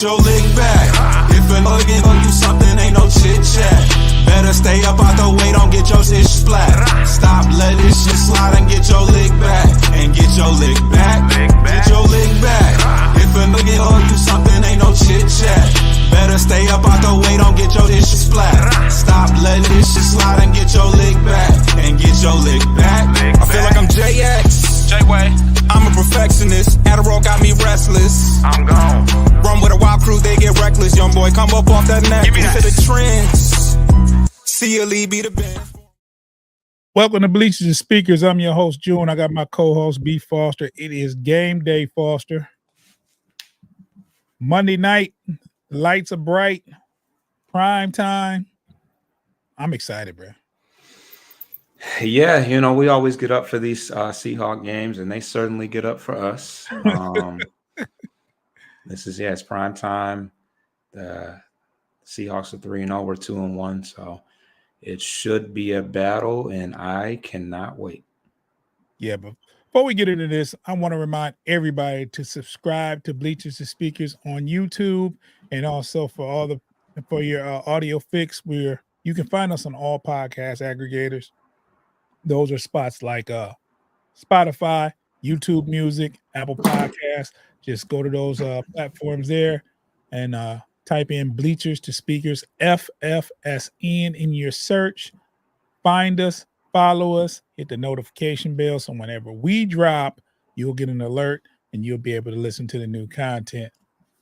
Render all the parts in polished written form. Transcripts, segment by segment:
Your lick back. If a nigga gon' do something, ain't no chit chat. Better stay up out the way, don't get your shit splat. Stop, let this shit slide and get your lick back. And get your lick back. Get your lick back. If a nigga gon' do something, ain't no chit chat. Better stay up out the way, don't get your shit splat. Stop, let this shit slide and get your lick back. And get your lick back. I feel like I'm JX. J-Way. I'm a perfectionist. Adderall got me restless. I'm gone. Run with a wild crew, they get reckless. Young boy, come up off that neck. Give me that. Into the trends. See a lead, be the band. Welcome to Bleachers and Speakers. I'm your host, June. I got my co-host, B. Foster. It is game day, Foster. Monday night, the lights are bright, prime time. I'm excited, bro. Yeah, you know, we always get up for these Seahawks games, and they certainly get up for us. It's prime time. The Seahawks are 3-0. We're 2-1, so it should be a battle, and I cannot wait. Yeah, but before we get into this, I want to remind everybody to subscribe to Bleachers and Speakers on YouTube, and also for your audio fix, where you can find us on all podcast aggregators. Those are spots like Spotify, YouTube Music, Apple Podcasts. Just go to those platforms there and type in Bleachers to Speakers, FFSN in your search. Find us, follow us, hit the notification bell, so whenever we drop, you'll get an alert and you'll be able to listen to the new content.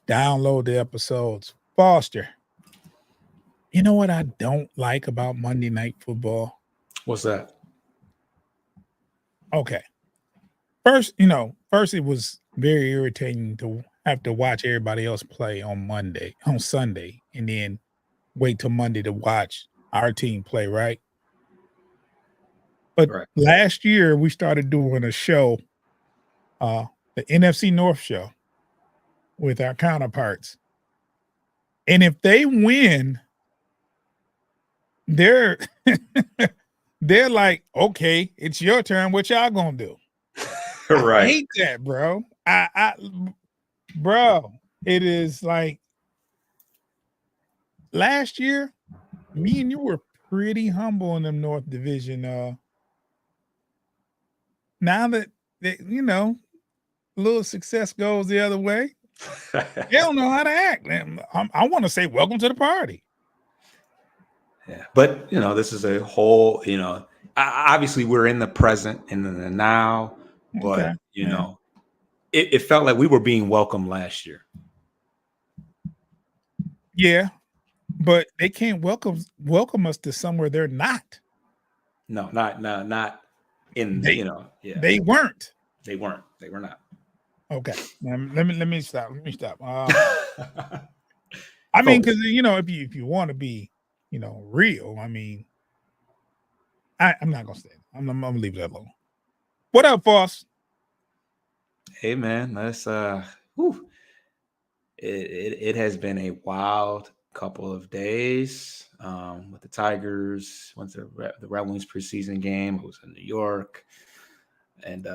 Download the episodes. Foster, you know what I don't like about Monday Night Football? What's that? Okay. First, it was very irritating to have to watch everybody else play on Sunday, and then wait till Monday to watch our team play, right? But Last year we started doing a show, the NFC North show with our counterparts. And if they win, they're they're like, okay, it's your turn. What y'all gonna do? Right. I hate that, bro. Bro, it is like last year, me and you were pretty humble in the North Division. Now that a little success goes the other way, they don't know how to act. I want to say, welcome to the party. Yeah, but this is a whole. Obviously we're in the present and in the now, but Okay. it felt like we were being welcomed last year. Yeah, but they can't welcome us to somewhere they're not. No, not in. Yeah. They weren't. They weren't. They were not. Okay, let me stop. I mean, because if you want to be real, I mean, I'm not gonna say it. I'm gonna leave that alone. What up, Foss? Hey man, let's it has been a wild couple of days with the Tigers. Once the Red Wings preseason game, it was in New York, and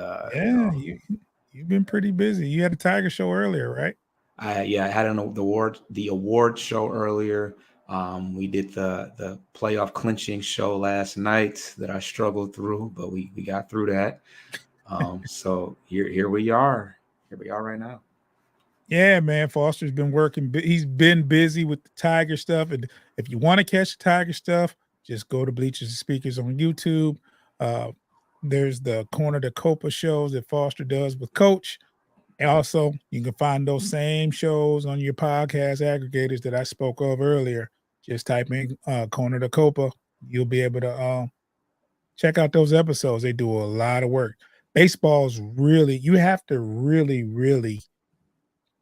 you've been pretty busy. You had a Tiger show earlier, right? I had the award show earlier. We did the playoff clinching show last night that I struggled through, but we got through that. So here we are. Here we are right now. Yeah, man. Foster's been working. He's been busy with the Tiger stuff. And if you want to catch the Tiger stuff, just go to Bleachers and Speakers on YouTube. There's the Corner to Copa shows that Foster does with Coach. And also, you can find those same shows on your podcast aggregators that I spoke of earlier. Just type in Corner to Copa. You'll be able to check out those episodes. They do a lot of work. Baseball's you have to really, really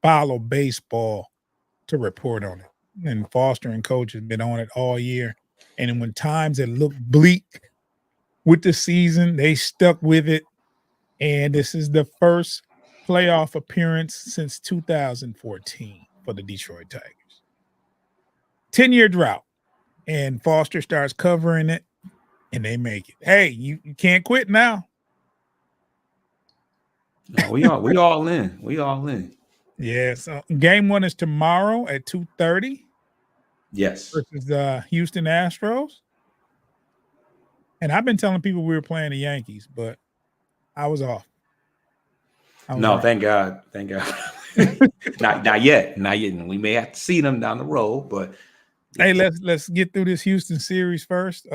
follow baseball to report on it. And Foster and Coach have been on it all year. And when times that look bleak with the season, they stuck with it. And this is the first playoff appearance since 2014 for the Detroit Tigers. 10-year drought. And Foster starts covering it, and they make it. Hey, you can't quit now. No, we all in. We all in. Yeah. So game 1 is tomorrow at 2:30 Yes. versus the Houston Astros. And I've been telling people we were playing the Yankees, but I was off. I was No, wrong. thank God. Thank God. Not yet. Not yet. We may have to see them down the road, but Hey, let's get through this Houston series first.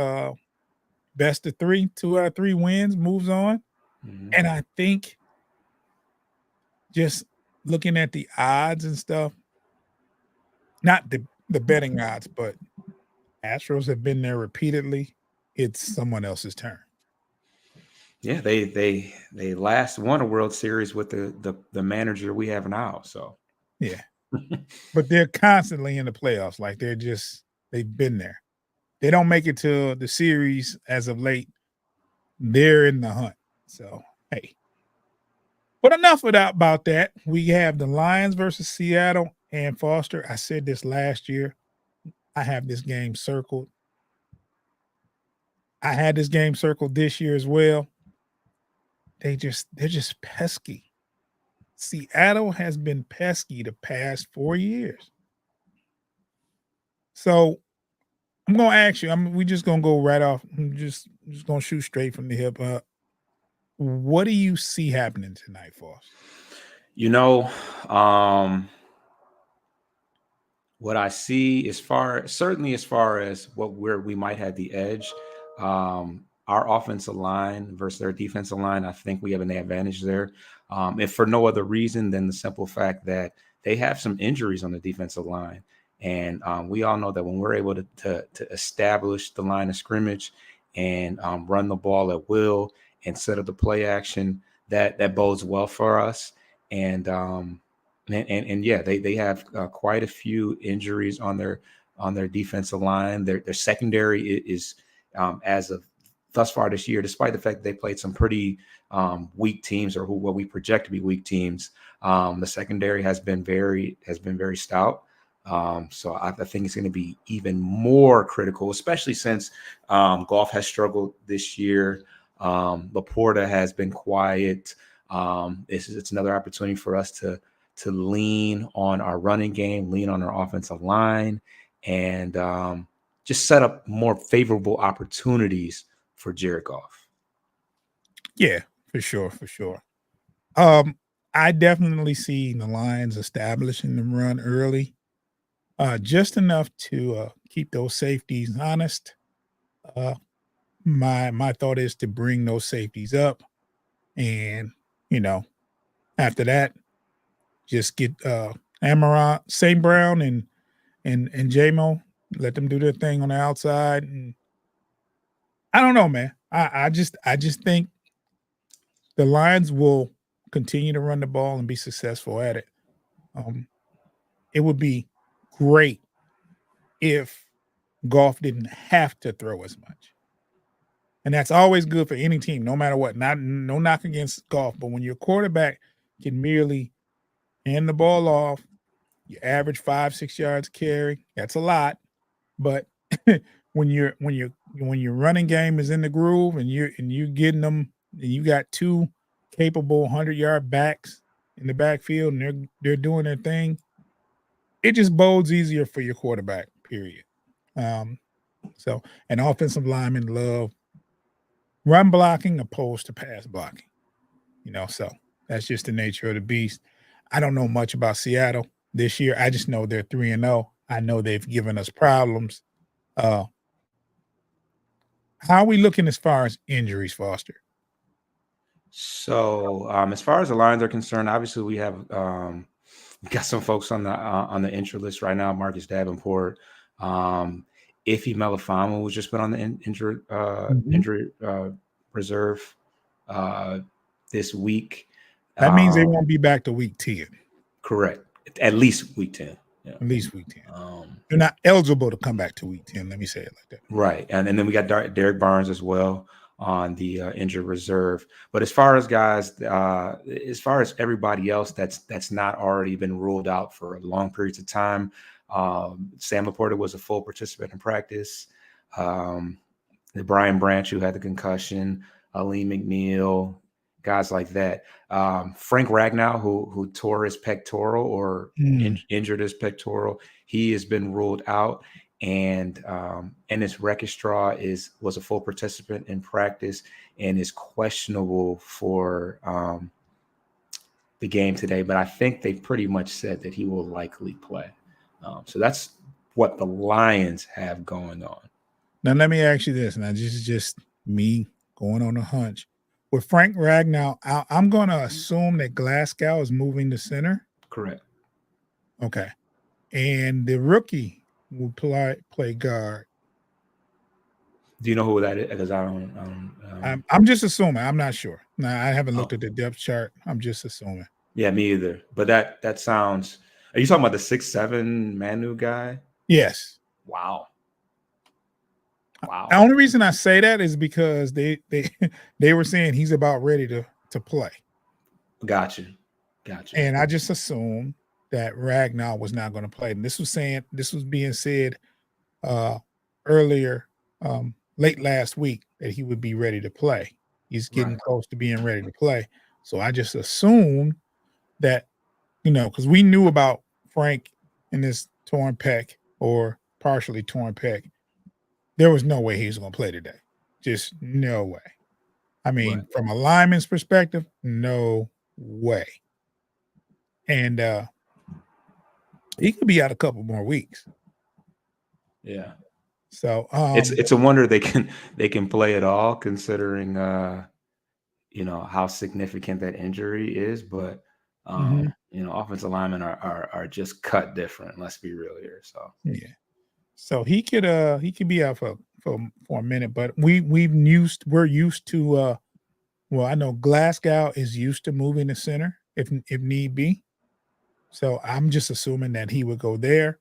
Best of 3, 2 out of 3 wins, moves on. Mhm. And I think just looking at the odds and stuff, not the betting odds, but Astros have been there repeatedly. It's someone else's turn. Yeah, they last won a World Series with the manager we have now. So Yeah. But they're constantly in the playoffs. Like they've been there. They don't make it to the series as of late. They're in the hunt. So hey. But enough about that. We have the Lions versus Seattle and Foster. I said this last year. I have this game circled. I had this game circled this year as well. They're just pesky. Seattle has been pesky the past 4 years. So I'm gonna ask you. We just gonna go right off. I'm just gonna shoot straight from the hip. What do you see happening tonight, Foster? you know, what I see certainly as far as where we might have the edge, our offensive line versus their defensive line, I think we have an advantage there. If for no other reason than the simple fact that they have some injuries on the defensive line. And we all know that when we're able to establish the line of scrimmage and run the ball at will and set up the play action, that bodes well for us. And yeah, they have quite a few injuries on their defensive line. Their secondary is as of thus far this year, despite the fact that they played some pretty weak teams or what we project to be weak teams. The secondary has been very stout. So I think it's going to be even more critical, especially since Goff has struggled this year. Laporta has been quiet. It's another opportunity for us to lean on our running game, lean on our offensive line, and just set up more favorable opportunities for Jared Goff. Yeah, for sure. I definitely see the Lions establishing the run early, just enough to keep those safeties honest. Uh, my thought is to bring those safeties up, and after that, just get Amaranth, St. Brown, and JMO, let them do their thing on the outside. And I don't know, man. I just think the Lions will continue to run the ball and be successful at it. It would be great if Goff didn't have to throw as much. And that's always good for any team, no matter what. No knock against Goff, but when your quarterback can merely hand the ball off, you average 5-6 yards carry. That's a lot, but when your running game is in the groove and you're getting them, and you got 2 capable 100-yard backs in the backfield and they're doing their thing, it just bodes easier for your quarterback. Period. So an offensive lineman love run blocking opposed to pass blocking. So that's just the nature of the beast. I don't know much about Seattle this year. I just know they're 3-0. I know they've given us problems. How are we looking as far as injuries, Foster? So as far as the Lions are concerned, obviously we got some folks on the injury list right now. Marcus Davenport, Ife Melifonwu was just put on the injury reserve this week. That means they won't be back to week 10. Correct. At least week 10. Yeah. At least week 10. They're not eligible to come back to week 10. Let me say it like that. Right. And then we got Derek Barnes as well on the injured reserve. But as far as guys, as far as everybody else that's not already been ruled out for long periods of time, Sam Laporta was a full participant in practice. Brian Branch, who had the concussion, Aleem McNeil, guys like that. Frank Ragnow, who tore his pectoral or injured his pectoral, he has been ruled out. And Ennis Registraw was a full participant in practice and is questionable for the game today. But I think they pretty much said that he will likely play. So that's what the Lions have going on. Now, let me ask you this. Now, this is just me going on a hunch. With Frank Ragnow out, I'm going to assume that Glasgow is moving to center. Correct. Okay. And the rookie will play guard. Do you know who that is? Because I don't. I'm just assuming. I'm not sure. Now, I haven't looked at the depth chart. I'm just assuming. Yeah, me either. But that sounds. Are you talking about the 6'7" Manu guy? Yes. Wow. The only reason I say that is because they were saying he's about ready to play. Gotcha. And I just assumed that Ragnow was not going to play. And this was being said earlier, late last week, that he would be ready to play. He's getting close to being ready to play. So I just assumed that, because we knew about Frank and this torn pec or partially torn pec. There was no way he was going to play today. Just no way. I mean, from a lineman's perspective, no way. And he could be out a couple more weeks. Yeah. So it's a wonder they can play at all, considering how significant that injury is. But offensive linemen are just cut different. Let's be real here. So yeah. So he could be out for a minute, but we're used to I know Glasgow is used to moving to center if need be. So I'm just assuming that he would go there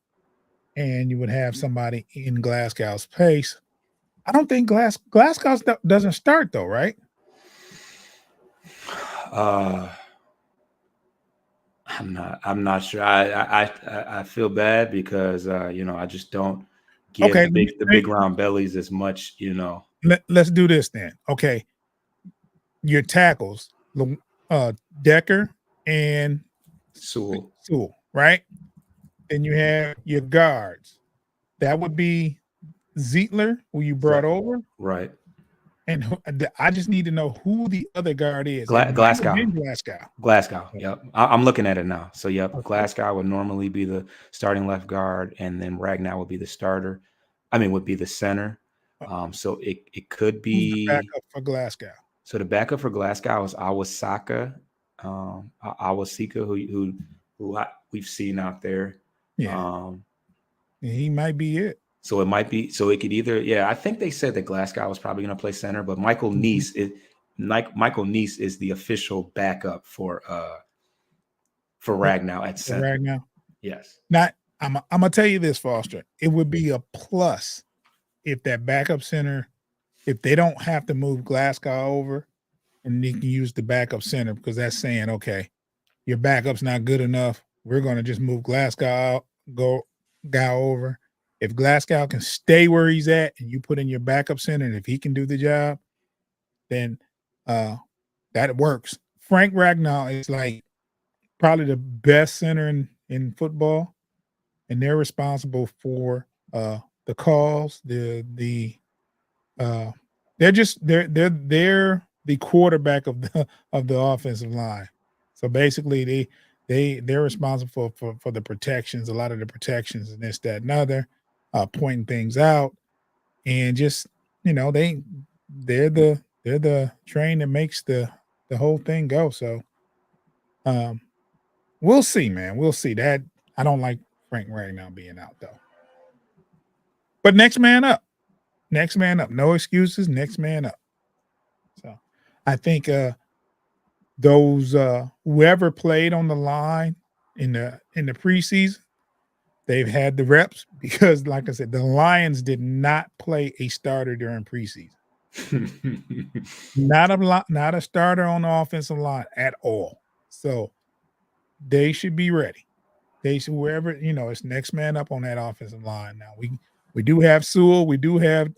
and you would have somebody in Glasgow's place. I don't think Glasgow doesn't start though, right? I'm not sure. I feel bad because I just don't give the big round bellies as much. Let's do this then. Okay, your tackles, Decker and Sewell, right? Then you have your guards. That would be Zietler, who you brought over, right? And I just need to know who the other guard is. Glasgow. Glasgow. Yep. I'm looking at it now. So, yep, okay. Glasgow would normally be the starting left guard, and then Ragnow would be the starter. would be the center. So it could be the backup for Glasgow. So the backup for Glasgow is Awasika, who we've seen out there. Yeah. He might be it. So it might be. So it could either. Yeah, I think they said that Glasgow was probably going to play center, but Michael Neese is the official backup for Ragnow at center. Ragnow. Yes. I'm gonna tell you this, Foster. It would be a plus if that backup center, if they don't have to move Glasgow over, and you can use the backup center, because that's saying, okay, your backup's not good enough. We're gonna just move Glasgow over. If Glasgow can stay where he's at and you put in your backup center, and if he can do the job, then that works. Frank Ragnow is like probably the best center in football, and they're responsible for the calls. They're the quarterback of the offensive line. So basically they're responsible for the protections, a lot of the protections and this, that, and other. Pointing things out, and just they're the train that makes the whole thing go. So we'll see, man. We'll see. That I don't like Frank Ragnow being out though. But next man up. No excuses. Next man up. So I think those whoever played on the line in the preseason, they've had the reps, because, like I said, the Lions did not play a starter during preseason. Not a starter on the offensive line at all. So they should be ready. They should, wherever, it's next man up on that offensive line. Now we do have Sewell, we do have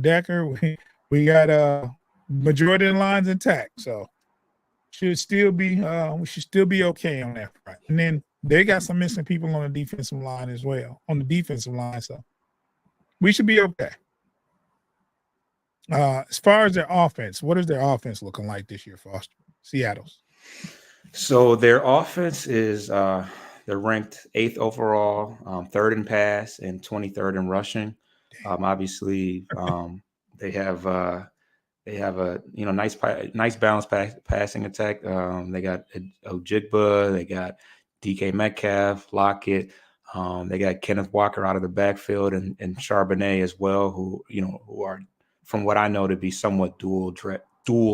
Decker, we got majority of the lines intact. So should still be we should still be okay on that front. And then they got some missing people on the defensive line as well. On the defensive line, so we should be okay. As far as their offense, what is their offense looking like this year, Foster? Seattle's. So their offense is they're ranked 8th overall, 3rd in pass, and 23rd in rushing. Obviously, they have a nice balanced passing attack. They got Ojigba, they got DK Metcalf, Lockett. They got Kenneth Walker out of the backfield and Charbonnet as well, who are, from what I know, to be somewhat dual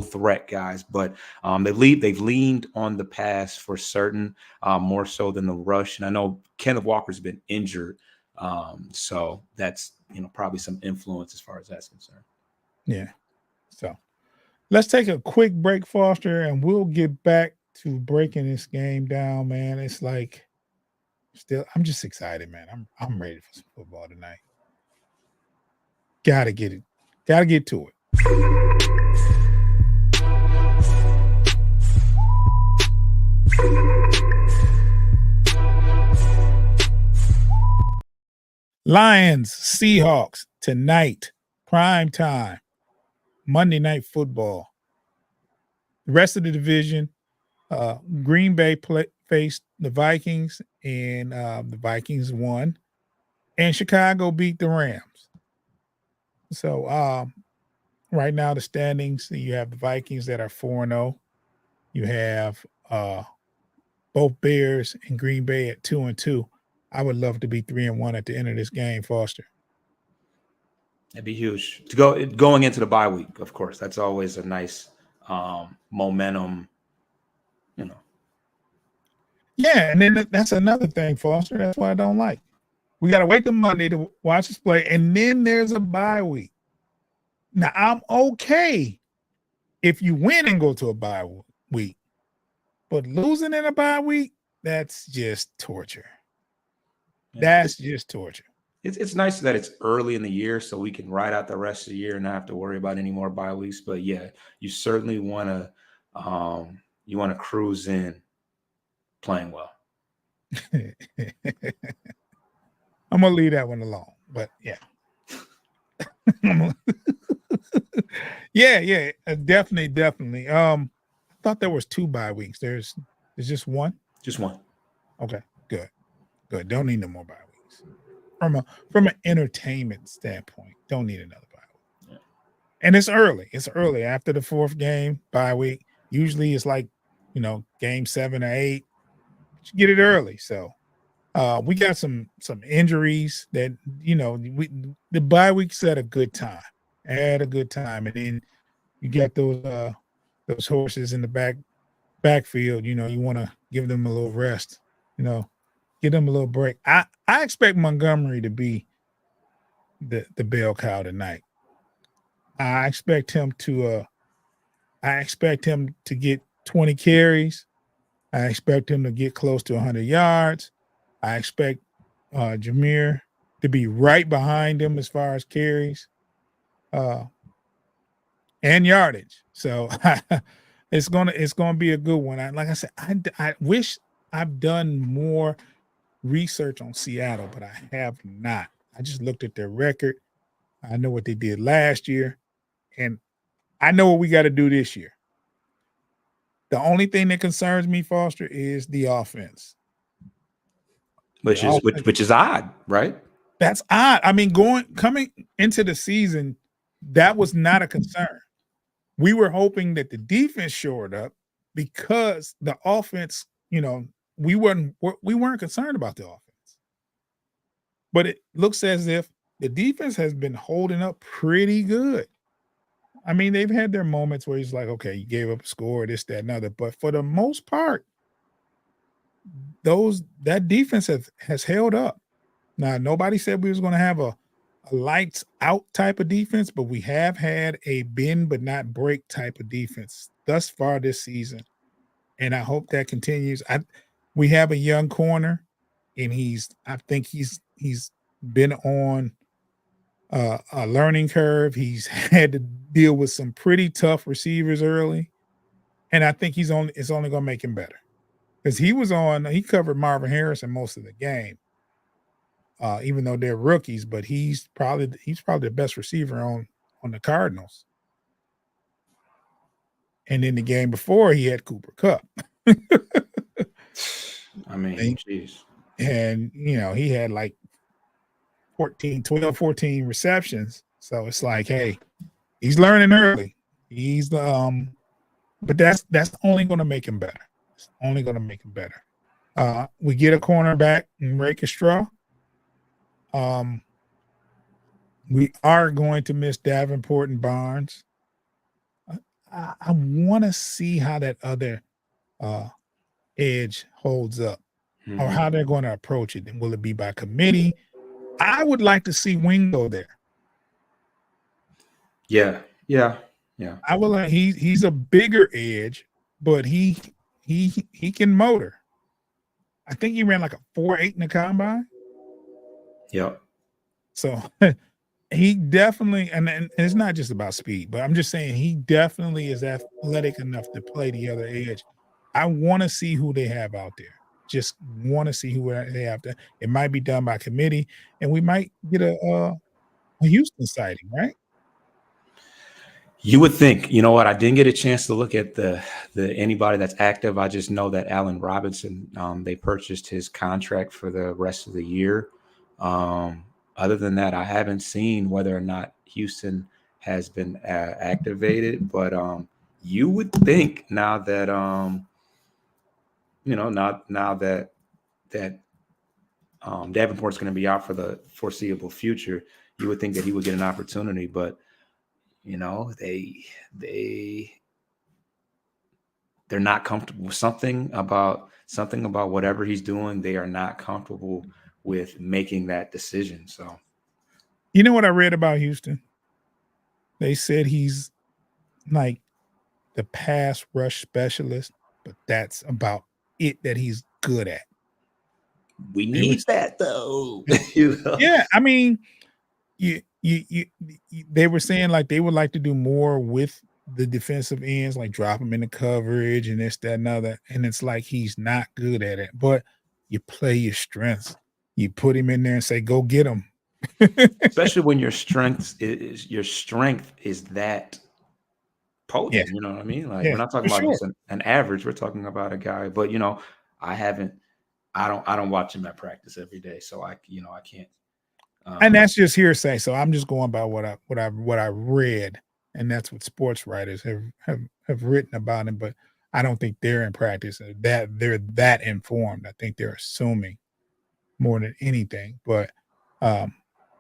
threat guys. But they've leaned on the pass for certain, more so than the rush. And I know Kenneth Walker's been injured, so that's probably some influence as far as that's concerned. Yeah. So let's take a quick break, Foster, and we'll get back to breaking this game down, man. It's like I'm just excited, man. I'm ready for some football tonight. Gotta get it. Gotta get to it. Lions, Seahawks tonight, prime time, Monday Night Football. The rest of the division, Green Bay faced the Vikings, and the Vikings won, and Chicago beat the Rams. So right now the standings, you have the Vikings that are 4-0. You have both Bears and Green Bay at 2-2. I would love to be 3-1 at the end of this game, Foster. That'd be huge. Going into the bye week, of course. That's always a nice momentum, Yeah, and then that's another thing, Foster. That's why I don't like. We got to wait till Monday to watch us play, and then there's a bye week. Now, I'm okay if you win and go to a bye week, but losing in a bye week, that's just torture. That's just torture. It's nice that it's early in the year so we can ride out the rest of the year and not have to worry about any more bye weeks. But yeah, you certainly want to cruise in playing well. I'm gonna leave that one alone, but yeah. yeah, definitely. I thought there was 2 bye weeks. There's just one. Just one. Okay, good. Don't need no more bye weeks. From an entertainment standpoint, don't need another bye week. Yeah. And it's early. It's early after the 4th game bye week. Usually it's like game 7 or 8. But you get it early, so. We got some injuries that the bye week's at a good time. And then you got those horses in the backfield. You want to give them a little rest. Give them a little break. I expect Montgomery to be the bell cow tonight. I expect him to get 20 carries. I expect him to get close to 100 yards. I expect Jameer to be right behind him as far as carries and yardage. So it's gonna be a good one. Like I said, I wish I've done more research on Seattle, but I have not. I just looked at their record. I know what they did last year, and I know what we got to do this year. The only thing that concerns me, Foster, is the offense. Which is odd, right? That's odd. I mean, coming into the season, that was not a concern. We were hoping that the defense shored up because the offense, we weren't concerned about the offense. But it looks as if the defense has been holding up pretty good. I mean, they've had their moments where he's like, okay, you gave up a score, this, that, and other. But for the most part, that defense has held up. Now, nobody said we was going to have a lights out type of defense, but we have had a bend but not break type of defense thus far this season, and I hope that continues. We have a young corner, and I think he's been on a learning curve. He's had to deal with some pretty tough receivers early. And I think it's only going to make him better because he covered Marvin Harrison most of the game, even though they're rookies. But he's probably the best receiver on the Cardinals. And in the game before, he had Cooper Kupp. I mean, jeez. And he had like 14 receptions. So it's like, hey, he's learning early. He's but that's only going to make him better. It's only going to make him better. We get a cornerback in Ray Straw. We are going to miss Davenport and Barnes. I want to see how that other edge holds up, or how they're going to approach it. And will it be by committee? I would like to see Wingo there. Yeah. I will. He's a bigger edge, but he can motor. I think he ran like a 4.8 in the combine. Yep. So he definitely, and it's not just about speed, but I'm just saying he definitely is athletic enough to play the other edge. I want to see who they have out there. Just want to see who they have there. It might be done by committee, and we might get a Houston sighting, right? You would think. You know what? I didn't get a chance to look at the anybody that's active. I just know that Allen Robinson, they purchased his contract for the rest of the year. Other than that, I haven't seen whether or not Houston has been activated. But you would think now that now that Davenport's going to be out for the foreseeable future, you would think that he would get an opportunity. But they're not comfortable with something about whatever he's doing. They are not comfortable with making that decision. So, you know what I read about Houston? They said he's like the pass rush specialist, but that's about it that he's good at. We need that though. Yeah, I mean, they were saying like they would like to do more with the defensive ends, like drop him in the coverage and this, that, and other. And it's like he's not good at it, but you play your strengths. You put him in there and say, "Go get him." Especially when your strength is that potent. Yeah. You know what I mean? Like we're not talking about just an average. We're talking about a guy. But I don't watch him at practice every day, so I can't. And that's just hearsay. So I'm just going by what I read, and that's what sports writers have written about him. But I don't think they're in practice that they're that informed. I think they're assuming more than anything. But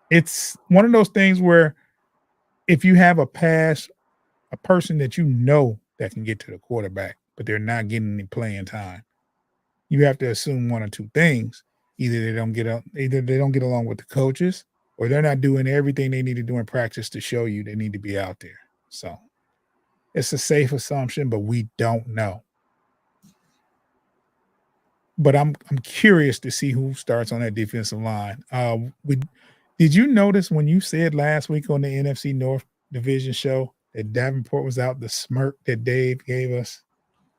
it's one of those things where if you have a person that that can get to the quarterback, but they're not getting any playing time, you have to assume one or two things. Either they don't get along with the coaches, or they're not doing everything they need to do in practice to show you they need to be out there. So it's a safe assumption, but we don't know. But I'm curious to see who starts on that defensive line. Did you notice when you said last week on the NFC North Division show that Davenport was out, the smirk that Dave gave us?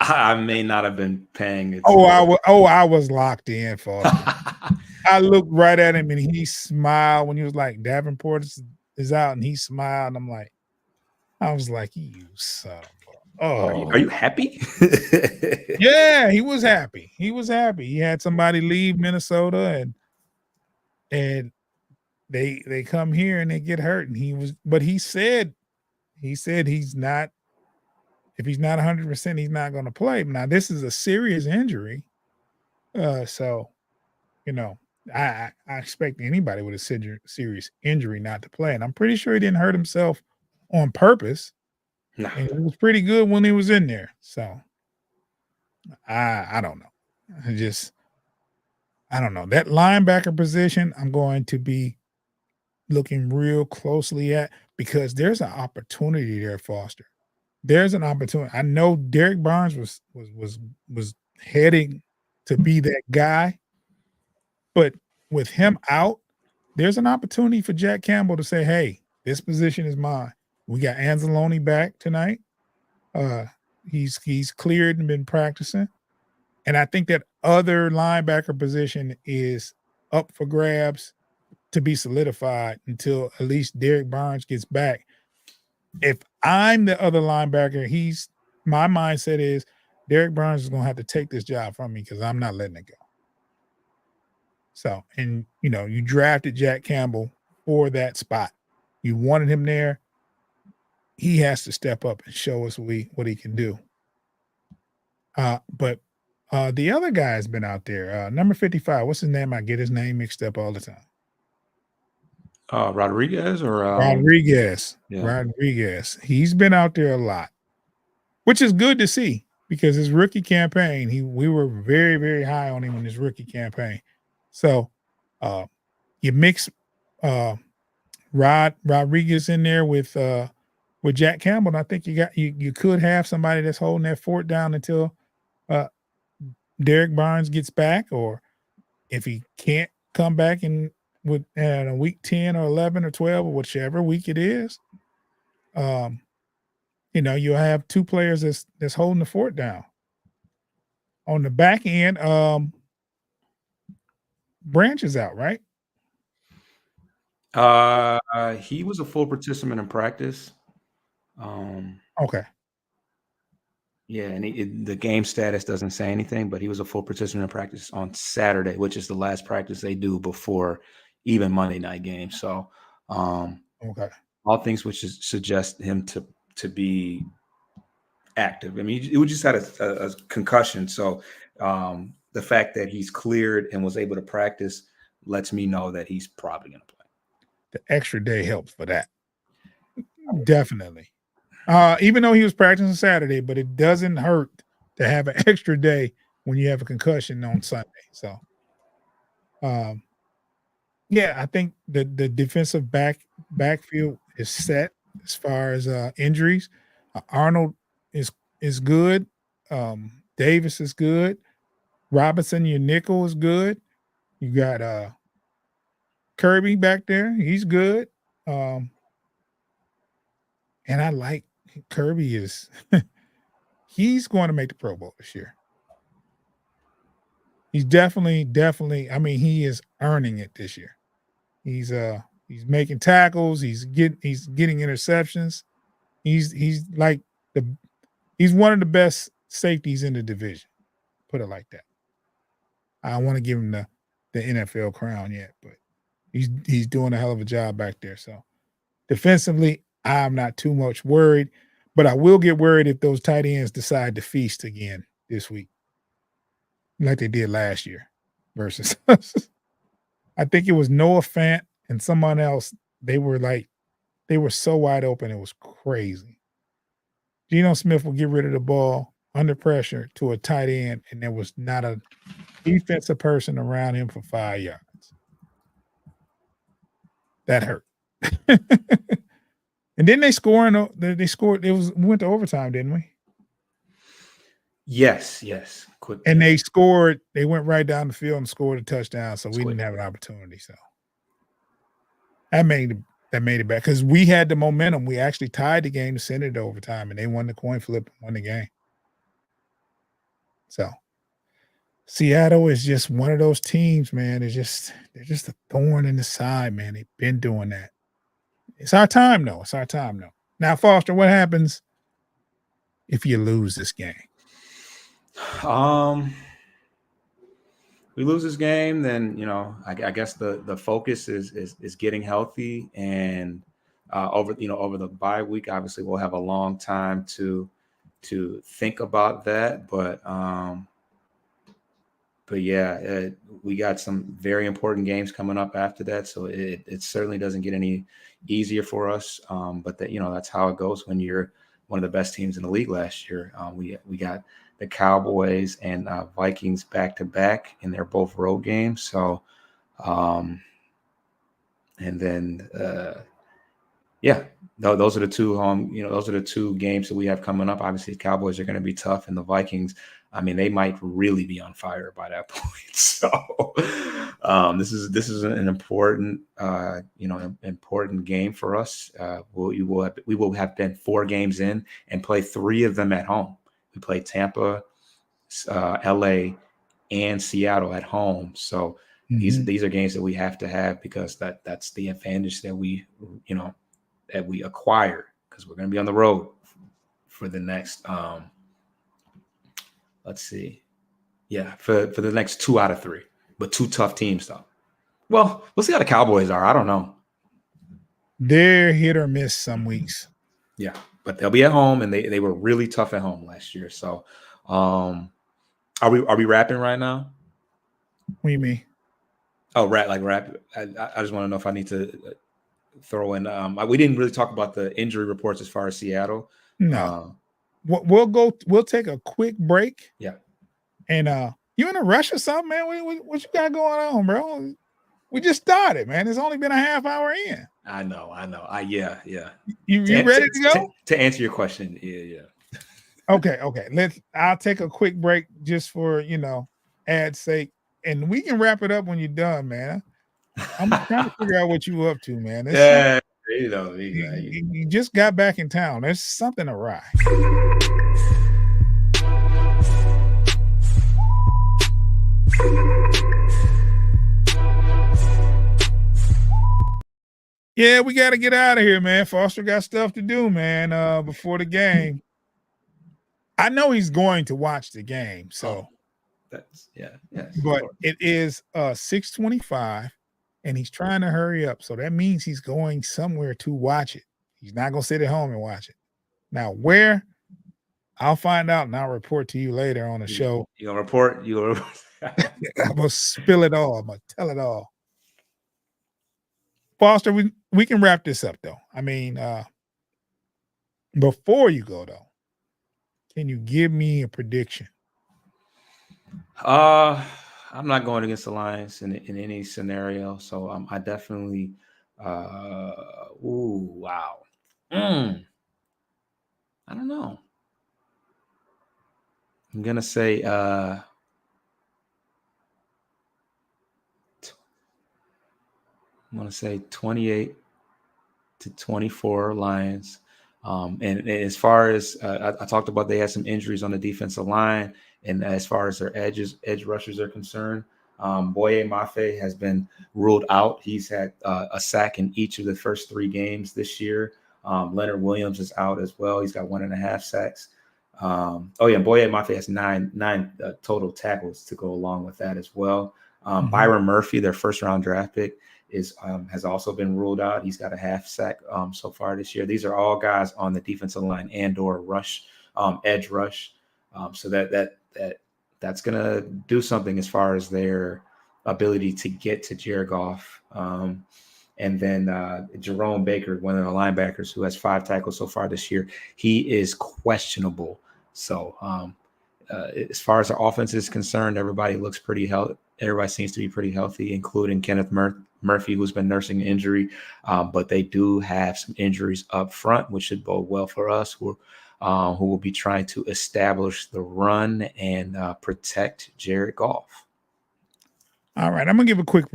I may not have been paying it. I was locked in for it. I looked right at him and he smiled when he was like, Davenport is out, and he smiled. And I was like, you son of a. Are you happy? Yeah, he was happy. He had somebody leave Minnesota and they come here and they get hurt. And he said he's not. If he's not 100%, he's not going to play. Now, this is a serious injury. So, I expect anybody with a serious injury not to play. And I'm pretty sure he didn't hurt himself on purpose. No. And he was pretty good when he was in there. So, I don't know. I don't know. That linebacker position, I'm going to be looking real closely at because there's an opportunity there, Foster. There's an opportunity. I know Derek Barnes was heading to be that guy, but with him out, there's an opportunity for Jack Campbell to say, "Hey, this position is mine." We got Anzalone back tonight. He's cleared and been practicing. And I think that other linebacker position is up for grabs to be solidified until at least Derek Barnes gets back. If I'm the other linebacker, my mindset is Derek Barnes is going to have to take this job from me because I'm not letting it go. So, and you drafted Jack Campbell for that spot. You wanted him there. He has to step up and show us what he can do. But the other guy has been out there. Number 55. What's his name? I get his name mixed up all the time. Rodriguez or Rodriguez. yeah. Rodriguez. He's been out there a lot, which is good to see because his rookie campaign, we were very, very high on him in his rookie campaign. So you mix Rodriguez in there with Jack Campbell, and I think you could have somebody that's holding that fort down until Derek Barnes gets back, or if he can't come back in with a week 10 or 11 or 12 or whichever week it is, you'll have two players that's holding the fort down. On the back end, Branch is out, right? He was a full participant in practice. Okay. Yeah, and the game status doesn't say anything, but he was a full participant in practice on Saturday, which is the last practice they do before even Monday night game. So, okay, all things which suggest him to be active. I mean, it just had a concussion, so the fact that he's cleared and was able to practice lets me know that he's probably going to play. The extra day helps for that. Definitely. Even though he was practicing Saturday, but it doesn't hurt to have an extra day when you have a concussion on Sunday. So, yeah, I think the defensive backfield is set as far as injuries. Arnold is good. Davis is good. Robinson, your nickel, is good. You got Kirby back there. He's good. And I like Kirby he's going to make the Pro Bowl this year. He's definitely, I mean, he is earning it this year. He's making tackles, he's getting interceptions. He's one of the best safeties in the division. Put it like that. I don't want to give him the NFL crown yet, but he's doing a hell of a job back there. So defensively, I'm not too much worried, but I will get worried if those tight ends decide to feast again this week, like they did last year versus us. I think it was Noah Fant and someone else. They were so wide open. It was crazy. Geno Smith will get rid of the ball under pressure to a tight end, and there was not a defensive person around him for 5 yards. That hurt. And then they scored. We went to overtime, didn't we? Yes. Quick. And they scored. They went right down the field and scored a touchdown. So we didn't have an opportunity. So that made it back because we had the momentum. We actually tied the game to send it to overtime, and they won the coin flip and won the game. So Seattle is just one of those teams, man. They're just a thorn in the side, man. They've been doing that. It's our time, though. Now, Foster, what happens if you lose this game? We lose this game, then I guess the focus is getting healthy, and over the bye week, obviously we'll have a long time to think about that, but yeah, we got some very important games coming up after that, so it certainly doesn't get any easier for us. But that's how it goes when you're one of the best teams in the league last year. We got the Cowboys and Vikings back to back, and they're both road games. So, and then those are the two home. Those are the two games that we have coming up. Obviously, the Cowboys are going to be tough, and the Vikings, I mean, they might really be on fire by that point. So, this is an important, important game for us. We will have been 4 games in and play 3 of them at home. We play Tampa, LA, and Seattle at home. So these are games that we have to have because that's the advantage that we acquire because we're going to be on the road for the next let's see. Yeah, for the next 2 out of 3, but 2 tough teams though. Well, we'll see how the Cowboys are. I don't know. They're hit or miss some weeks. Yeah, but they'll be at home, and they were really tough at home last year. So, are we wrapping right now? What do you mean? Oh, wrap. I just want to know if I need to throw in. We didn't really talk about the injury reports as far as Seattle. No, we'll take a quick break. Yeah. And you in a rush or something, man? What you got going on, bro? We just started, man. It's only been a half hour in. I know. Yeah. You ready to go? To answer your question, yeah. Okay. I'll take a quick break just for ad's sake, and we can wrap it up when you're done, man. I'm trying to figure out what you up to, man. Yeah, you just got back in town. There's something awry. Yeah, we got to get out of here, man. Foster got stuff to do, man, before the game. I know he's going to watch the game, so that's but it is 6:25 and he's trying to hurry up. So that means he's going somewhere to watch it. He's not going to sit at home and watch it. Now, where? I'll find out and I'll report to you later on the show. You gonna report? I'm gonna spill it all. I'm gonna tell it all. Foster, we can wrap this up though. I mean, before you go though, can you give me a prediction? I'm not going against the Lions in any scenario. So I definitely wow. I don't know. I'm gonna say I'm gonna say 28-24 Lions. And as far as I talked about, they had some injuries on the defensive line, and as far as their edge rushers are concerned, Boye Mafe has been ruled out. He's had a sack in each of the first 3 games this year. Leonard Williams is out as well. He's got 1.5 sacks. Boye Mafe has nine total tackles to go along with that as well. Byron Murphy, their first-round draft pick, has also been ruled out. He's got a 1/2 sack so far this year. These are all guys on the defensive line and/or rush, edge rush. So that's gonna do something as far as their ability to get to Jared Goff. And then Jerome Baker, one of the linebackers who has 5 tackles so far this year, he is questionable. So as far as our offense is concerned, everybody looks pretty healthy. Everybody seems to be pretty healthy, including Kenneth Murphy, who's been nursing an injury. But they do have some injuries up front, which should bode well for us, who will be trying to establish the run and protect Jared Goff. All right, I'm going to give a quick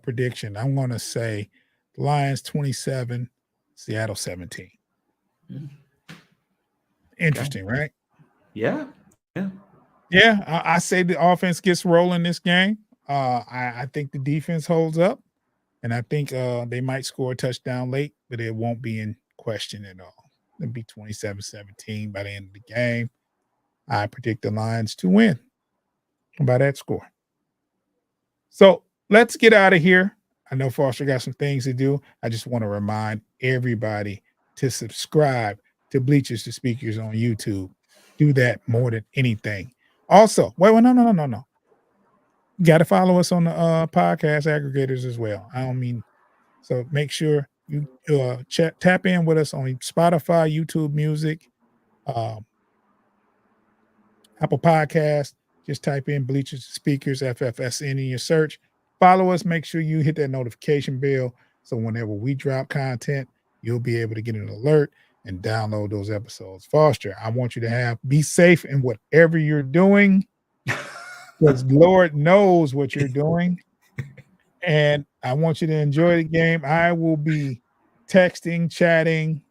prediction. I'm going to say Lions 27, Seattle 17. Interesting, Okay. Right? Yeah. Yeah, I say the offense gets rolling this game. I think the defense holds up, and I think they might score a touchdown late, but it won't be in question at all. It'll be 27-17 by the end of the game. I predict the Lions to win by that score. So let's get out of here. I know Foster got some things to do. I just want to remind everybody to subscribe to Bleachers to Speakers on YouTube. Do that more than anything. Also, no. You got to follow us on the podcast aggregators as well. So make sure you tap in with us on Spotify, YouTube Music, Apple Podcast. Just type in Bleachers to Speakers, FFSN in your search. Follow us. Make sure you hit that notification bell so whenever we drop content, you'll be able to get an alert and download those episodes. Foster, I want you to be safe in whatever you're doing, because Lord knows what you're doing. And I want you to enjoy the game. I will be texting, chatting,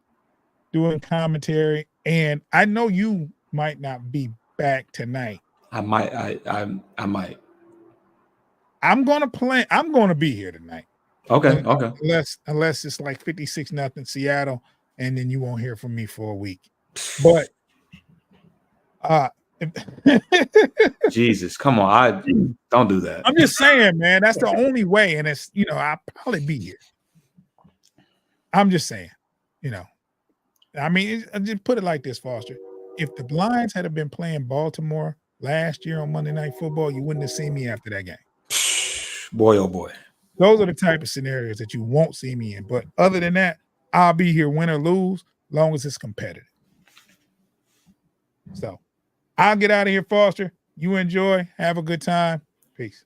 doing commentary. And I know you might not be back tonight. I might. I might. I'm gonna play. I'm gonna be here tonight. Okay. Okay. Unless it's like 56-0 Seattle, and then you won't hear from me for a week. But Jesus, come on! I don't do that. I'm just saying, man. That's the only way, and it's I'll probably be here. I'm just saying, I mean, I just put it like this, Foster. If the Lions had been playing Baltimore last year on Monday Night Football, you wouldn't have seen me after that game. Boy, oh boy. Those are the type of scenarios that you won't see me in. But other than that, I'll be here win or lose, long as it's competitive. So I'll get out of here, Foster. You enjoy. Have a good time. Peace.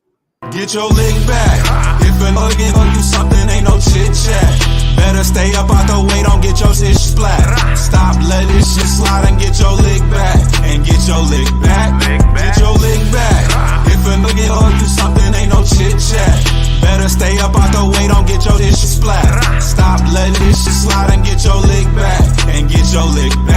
Get your lick back. If a nigga owe you something, ain't no chit chat. Better stay up out the way, don't get your shit splat. Stop, let this shit slide and get your lick back. And get your lick back. Get your lick back. If a nigga owe you something, ain't no chit chat. Better stay up out the way, don't get your shit splat. Stop, let this shit slide and get your lick back. And get your lick back.